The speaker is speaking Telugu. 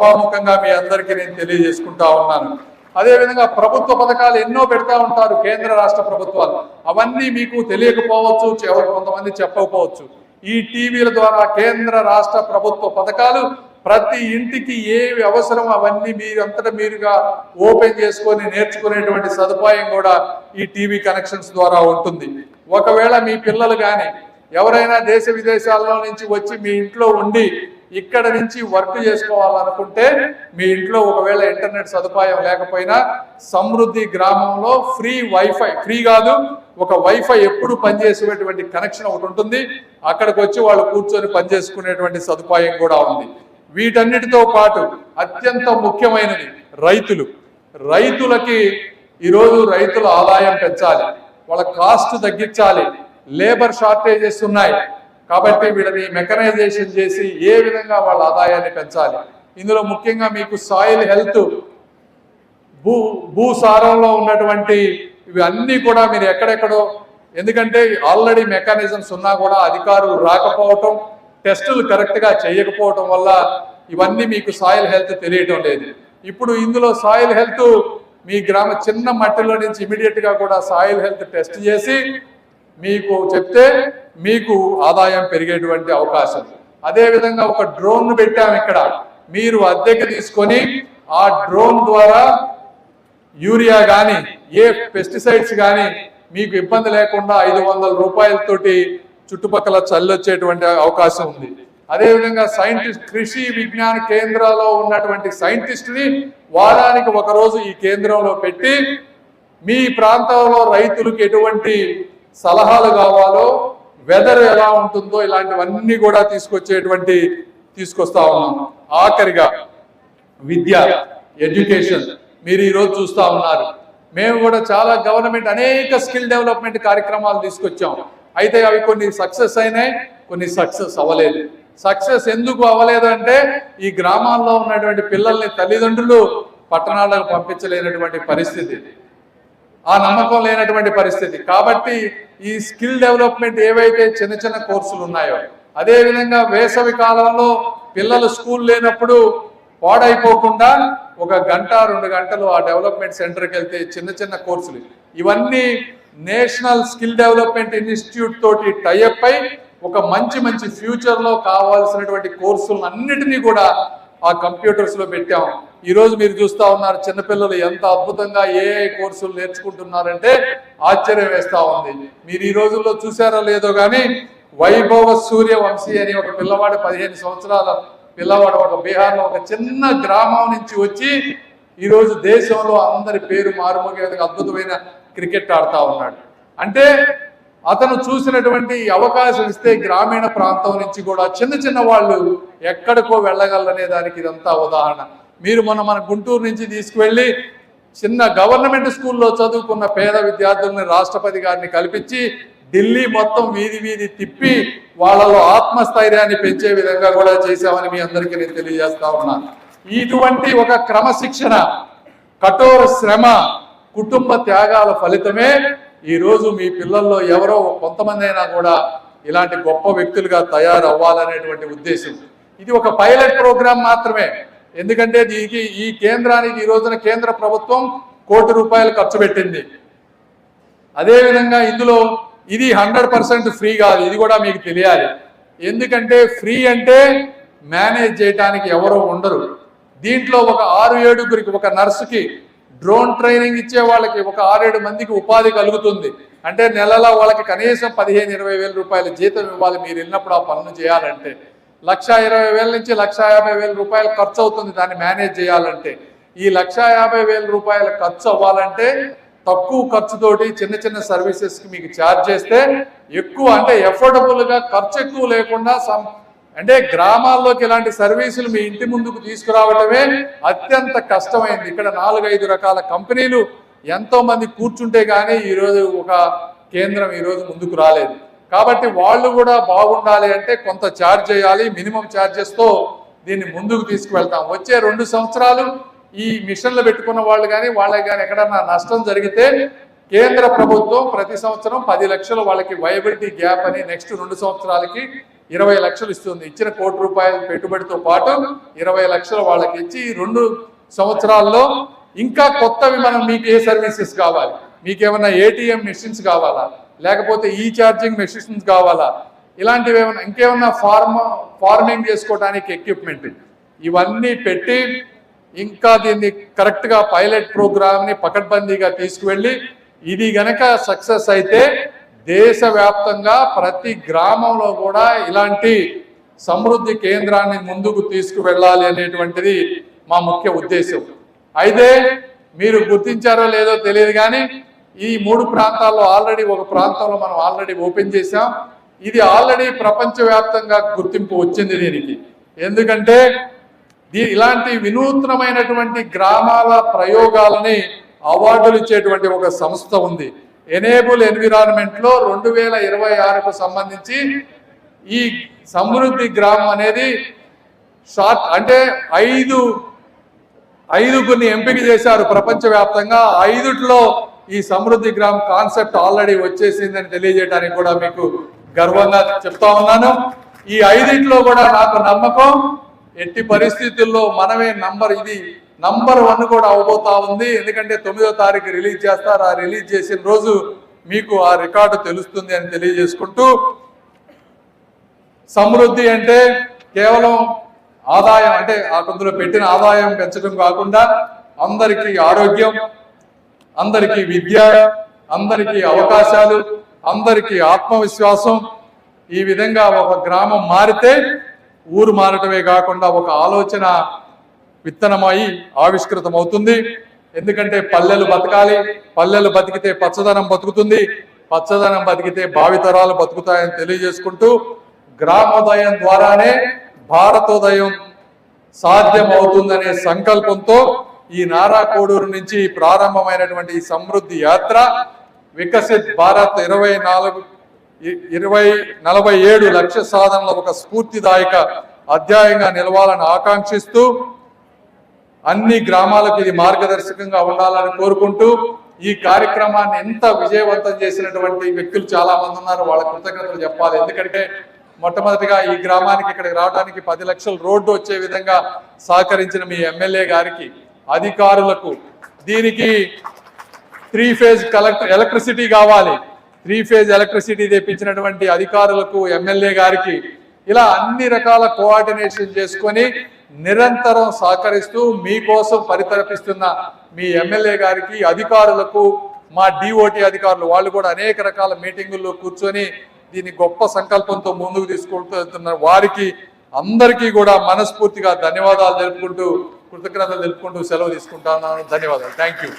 సభాముఖంగా మీ అందరికీ నేను తెలియజేసుకుంటా ఉన్నాను. అదేవిధంగా ప్రభుత్వ పథకాలు ఎన్నో పెడతా ఉంటారు కేంద్ర రాష్ట్ర ప్రభుత్వాలు. అవన్నీ మీకు తెలియకపోవచ్చు, కొంతమంది చెప్పకపోవచ్చు. ఈ టీవీల ద్వారా కేంద్ర రాష్ట్ర ప్రభుత్వ పథకాలు ప్రతి ఇంటికి ఏవి అవసరం అవన్నీ మీరంతటా మీరుగా ఓపెన్ చేసుకొని నేర్చుకునేటువంటి సదుపాయం కూడా ఈ టీవీ కనెక్షన్స్ ద్వారా ఉంటుంది. ఒకవేళ మీ పిల్లలు కానీ ఎవరైనా దేశ విదేశాల్లో నుంచి వచ్చి మీ ఇంట్లో ఉండి ఇక్కడ నుంచి వర్క్ చేసుకోవాలనుకుంటే మీ ఇంట్లో ఒకవేళ ఇంటర్నెట్ సదుపాయం లేకపోయినా సమృద్ధి గ్రామంలో ఫ్రీ వైఫై, ఫ్రీ కాదు, ఒక వైఫై ఎప్పుడు పనిచేసేటువంటి కనెక్షన్ ఒకటి ఉంటుంది. అక్కడికి వచ్చి వాళ్ళు కూర్చొని పనిచేసుకునేటువంటి సదుపాయం కూడా ఉంది. వీటన్నిటితో పాటు అత్యంత ముఖ్యమైనది రైతులకి ఈరోజు రైతుల ఆదాయం పెంచాలి, వాళ్ళ కాస్ట్ తగ్గించాలి. లేబర్ షార్టేజెస్ ఉన్నాయి కాబట్టి వీళ్ళని మెకనైజేషన్ చేసి ఏ విధంగా వాళ్ళ ఆదాయాన్ని పెంచాలి. ఇందులో ముఖ్యంగా మీకు సాయిల్ హెల్త్, భూసారంలో ఉన్నటువంటి ఇవి అన్నీ కూడా మీరు ఎక్కడెక్కడో, ఎందుకంటే ఆల్రెడీ మెకానిజమ్స్ ఉన్నా కూడా అధికారులు రాకపోవటం, టెస్టులు కరెక్ట్గా చేయకపోవటం వల్ల ఇవన్నీ మీకు సాయిల్ హెల్త్ తెలియటం లేదు. ఇప్పుడు ఇందులో సాయిల్ హెల్త్ మీ గ్రామ చిన్న మట్టిలో నుంచి ఇమీడియట్గా కూడా సాయిల్ హెల్త్ టెస్ట్ చేసి మీకు చెప్తే మీకు ఆదాయం పెరిగేటువంటి అవకాశం. అదేవిధంగా ఒక డ్రోన్ పెట్టాము ఇక్కడ, మీరు అద్దెకి తీసుకొని ఆ డ్రోన్ ద్వారా యూరియా కానీ ఏ పెస్టిసైడ్స్ కానీ మీకు ఇబ్బంది లేకుండా 500 రూపాయలతోటి చుట్టుపక్కల చల్లొచ్చేటువంటి అవకాశం ఉంది. అదేవిధంగా కృషి విజ్ఞాన కేంద్రాల్లో ఉన్నటువంటి సైంటిస్టుని వారానికి ఒకరోజు ఈ కేంద్రంలో పెట్టి మీ ప్రాంతంలో రైతులకు ఎటువంటి సలహాలు కావాలో, వెదర్ ఎలా ఉంటుందో ఇలాంటివన్నీ కూడా తీసుకొస్తా ఉన్నాం. ఆఖరిగా విద్య, ఎడ్యుకేషన్ మీరు ఈరోజు చూస్తా ఉన్నారు. మేము కూడా చాలా గవర్నమెంట్ అనేక స్కిల్ డెవలప్మెంట్ కార్యక్రమాలు తీసుకొచ్చాం. అయితే అవి కొన్ని సక్సెస్ అయినాయి, కొన్ని సక్సెస్ అవ్వలేదు. సక్సెస్ ఎందుకు అవ్వలేదు అంటే ఈ గ్రామాల్లో ఉన్నటువంటి పిల్లల్ని తల్లిదండ్రులు పట్టణాలకు పంపించలేనటువంటి పరిస్థితి, ఆ నమ్మకం లేనటువంటి పరిస్థితి. కాబట్టి ఈ స్కిల్ డెవలప్మెంట్ ఏవైతే చిన్న చిన్న కోర్సులు ఉన్నాయో, అదేవిధంగా వేసవి కాలంలో పిల్లలు స్కూల్ లేనప్పుడు పాడైపోకుండా 1 గంట 2 గంటలు ఆ డెవలప్మెంట్ సెంటర్కి వెళ్తే చిన్న చిన్న కోర్సులు, ఇవన్నీ నేషనల్ స్కిల్ డెవలప్మెంట్ ఇన్స్టిట్యూట్ తోటి టైఅప్ అయి ఒక మంచి ఫ్యూచర్లో కావాల్సినటువంటి కోర్సులు అన్నిటినీ కూడా ఆ కంప్యూటర్స్ లో పెట్టాం. ఈరోజు మీరు చూస్తా ఉన్నారు చిన్నపిల్లలు ఎంత అద్భుతంగా ఏఐ కోర్సులు నేర్చుకుంటున్నారంటే ఆశ్చర్యం వేస్తా ఉంది. మీరు ఈ రోజుల్లో చూసారో లేదో కానీ వైభవ సూర్యవంశీ అని ఒక పిల్లవాడు 15 సంవత్సరాల పిల్లవాడు ఒక బీహార్లో ఒక చిన్న గ్రామం నుంచి వచ్చి ఈరోజు దేశంలో అందరి పేరు మారుమోగే అద్భుతమైన క్రికెట్ ఆడుతా ఉన్నాడు. అంటే అతను చూసినటువంటి అవకాశం ఇస్తే గ్రామీణ ప్రాంతం నుంచి కూడా చిన్న వాళ్ళు ఎక్కడికో వెళ్ళగలరనే దానికి ఇదంతా ఉదాహరణ. మీరు మన గుంటూరు నుంచి తీసుకువెళ్ళి చిన్న గవర్నమెంట్ స్కూల్లో చదువుకున్న పేద విద్యార్థుల్ని రాష్ట్రపతి గారిని కల్పించి ఢిల్లీ మొత్తం వీధి తిప్పి వాళ్ళలో ఆత్మస్థైర్యాన్ని పెంచే విధంగా కూడా చేశామని మీ అందరికీ నేను తెలియజేస్తా ఉన్నాను. ఇటువంటి ఒక క్రమశిక్షణ, కఠోర శ్రమ, కుటుంబ త్యాగాల ఫలితమే ఈరోజు మీ పిల్లల్లో ఎవరో కొంతమంది అయినా కూడా ఇలాంటి గొప్ప వ్యక్తులుగా తయారవ్వాలనేటువంటి ఉద్దేశం. ఇది ఒక పైలట్ ప్రోగ్రాం మాత్రమే. ఎందుకంటే దీనికి ఈ కేంద్రానికి ఈ రోజున కేంద్ర ప్రభుత్వం ₹1 కోటి ఖర్చు పెట్టింది. అదేవిధంగా ఇందులో ఇది 100% ఫ్రీ కాదు, ఇది కూడా మీకు తెలియాలి. ఎందుకంటే ఫ్రీ అంటే మేనేజ్ చేయడానికి ఎవరో ఉండరు. దీంట్లో ఒక 6-7 ఒక నర్సుకి డ్రోన్ ట్రైనింగ్ ఇచ్చే వాళ్ళకి ఒక 6-7 మందికి ఉపాధి కలుగుతుంది. అంటే నెలలో వాళ్ళకి కనీసం 15-20 వేల రూపాయల జీతం ఇవ్వాలి. మీరు వెళ్ళినప్పుడు ఆ పనులు చేయాలంటే 1,20,000 నుంచి 1,50,000 రూపాయలు ఖర్చు అవుతుంది దాన్ని మేనేజ్ చేయాలంటే. ఈ 1,50,000 రూపాయల ఖర్చు అవ్వాలంటే తక్కువ ఖర్చుతోటి చిన్న సర్వీసెస్కి మీకు ఛార్జ్ చేస్తే ఎక్కువ, అంటే ఎఫోర్డబుల్గా ఖర్చు ఎక్కువ లేకుండా అంటే గ్రామాల్లోకి ఇలాంటి సర్వీసులు మీ ఇంటి ముందుకు తీసుకురావడమే అత్యంత కష్టమైంది. ఇక్కడ 4-5 రకాల కంపెనీలు ఎంతో మంది కూర్చుంటే కానీ ఈరోజు ఒక కేంద్రం ఈరోజు ముందుకు రాలేదు. కాబట్టి వాళ్ళు కూడా బాగుండాలి అంటే కొంత ఛార్జ్ చేయాలి. మినిమం ఛార్జెస్తో దీన్ని ముందుకు తీసుకువెళ్తాం. వచ్చే 2 సంవత్సరాలు ఈ మిషన్లు పెట్టుకున్న వాళ్ళు కానీ వాళ్ళకి కానీ ఎక్కడన్నా నష్టం జరిగితే కేంద్ర ప్రభుత్వం ప్రతి సంవత్సరం 10 లక్షలు వాళ్ళకి వయబిలిటీ గ్యాప్ అని నెక్స్ట్ 2 సంవత్సరాలకి 20 లక్షలు ఇస్తుంది. ఇచ్చిన ₹1 పెట్టుబడితో పాటు 20 లక్షలు వాళ్ళకి ఇచ్చి 2 సంవత్సరాల్లో ఇంకా కొత్తవి మనం మీకు ఏ సర్వీసెస్ కావాలి, మీకేమన్నా ఏటీఎం మెషిన్స్ కావాలా, లేకపోతే ఈ ఛార్జింగ్ మెషిన్స్ కావాలా, ఇలాంటివి ఏమన్నా ఇంకేమన్నా ఫార్మింగ్ చేసుకోవడానికి ఎక్విప్మెంట్, ఇవన్నీ పెట్టి ఇంకా దీన్ని కరెక్ట్గా పైలట్ ప్రోగ్రామ్ని పకడ్బందీగా తీసుకువెళ్ళి ఇది గనక సక్సెస్ అయితే దేశవ్యాప్తంగా ప్రతి గ్రామంలో కూడా ఇలాంటి సమృద్ధి కేంద్రాన్ని ముందుకు తీసుకువెళ్ళాలి అనేటువంటిది మా ముఖ్య ఉద్దేశం. అయితే మీరు గుర్తించారో లేదో తెలియదు కానీ ఈ 3 ప్రాంతాల్లో ఆల్రెడీ ఒక ప్రాంతంలో మనం ఆల్రెడీ ఓపెన్ చేశాం. ఇది ఆల్రెడీ ప్రపంచవ్యాప్తంగా గుర్తింపు వచ్చింది దీనికి. ఎందుకంటే ఇలాంటి వినూత్నమైనటువంటి గ్రామాల ప్రయోగాలని అవార్డులు ఇచ్చేటువంటి ఒక సంస్థ ఉంది. ఎనేబుల్ ఎన్విరాన్మెంట్ లో 2026కు సంబంధించి ఈ సమృద్ధి గ్రామం అనేది అంటే ఐదుగురిని ఎంపిక చేశారు ప్రపంచవ్యాప్తంగా. 5లో ఈ సమృద్ధి గ్రామం కాన్సెప్ట్ ఆల్రెడీ వచ్చేసిందని తెలియజేయడానికి కూడా మీకు గర్వంగా చెప్తా ఉన్నాను. ఈ 5లో కూడా నాకు నమ్మకం ఎట్టి పరిస్థితుల్లో మనమే నంబర్ 1 కూడా అవబోతా ఉంది. ఎందుకంటే 9వ తారీఖు రిలీజ్ చేస్తారు. ఆ రిలీజ్ చేసిన రోజు మీకు ఆ రికార్డు తెలుస్తుంది అని తెలియజేసుకుంటూ, సమృద్ధి అంటే కేవలం ఆదాయం అంటే అందులో పెట్టిన ఆదాయం పెంచడం కాకుండా అందరికీ ఆరోగ్యం, అందరికీ విద్య, అందరికీ అవకాశాలు, అందరికీ ఆత్మవిశ్వాసం, ఈ విధంగా ఒక గ్రామం మారితే ఊరు మారటమే కాకుండా ఒక ఆలోచన విత్తనమై ఆవిష్కృతం అవుతుంది. ఎందుకంటే పల్లెలు బతకాలి, పల్లెలు బతికితే పచ్చదనం బతుకుతుంది, పచ్చదనం బతికితే భావితరాలు బతుకుతాయని తెలియజేసుకుంటూ, గ్రామోదయం ద్వారానే భారతోదయం సాధ్యం అవుతుందనే సంకల్పంతో ఈ నారా కోడూరు నుంచి ప్రారంభమైనటువంటి ఈ సమృద్ధి యాత్ర వికసిత్ భారత్ 2047 లక్ష్య సాధనలో ఒక స్ఫూర్తిదాయక అధ్యాయంగా నిలవాలని ఆకాంక్షిస్తూ అన్ని గ్రామాలకు ఇది మార్గదర్శకంగా ఉండాలని కోరుకుంటూ, ఈ కార్యక్రమాన్ని ఎంత విజయవంతం చేసినటువంటి వ్యక్తులు చాలా మంది ఉన్నారు, వాళ్ళ కృతజ్ఞతలు చెప్పాలి. ఎందుకంటే మొట్టమొదటిగా ఈ గ్రామానికి ఇక్కడికి రావడానికి 10 లక్షల రోడ్డు వచ్చే విధంగా సహకరించిన మీ ఎమ్మెల్యే గారికి, అధికారులకు, దీనికి 3 ఫేజ్ ఎలక్ట్రిసిటీ కావాలి, 3 ఫేజ్ ఎలక్ట్రిసిటీ తెప్పించినటువంటి అధికారులకు, ఎమ్మెల్యే గారికి, ఇలా అన్ని రకాల కోఆర్డినేషన్ చేసుకొని నిరంతరం సహకరిస్తూ మీకోసం పరితపిస్తున్న మీ ఎమ్మెల్యే గారికి, అధికారులకు, మా డిఓటి అధికారులు వాళ్ళు కూడా అనేక రకాల మీటింగుల్లో కూర్చొని దీన్ని గొప్ప సంకల్పంతో ముందుకు తీసుకుంటున్న వారికి అందరికీ కూడా మనస్ఫూర్తిగా ధన్యవాదాలు తెలుపుకుంటూ, కృతజ్ఞతలు తెలుపుకుంటూ సెలవు తీసుకుంటున్నాను. ధన్యవాదాలు. Thank you.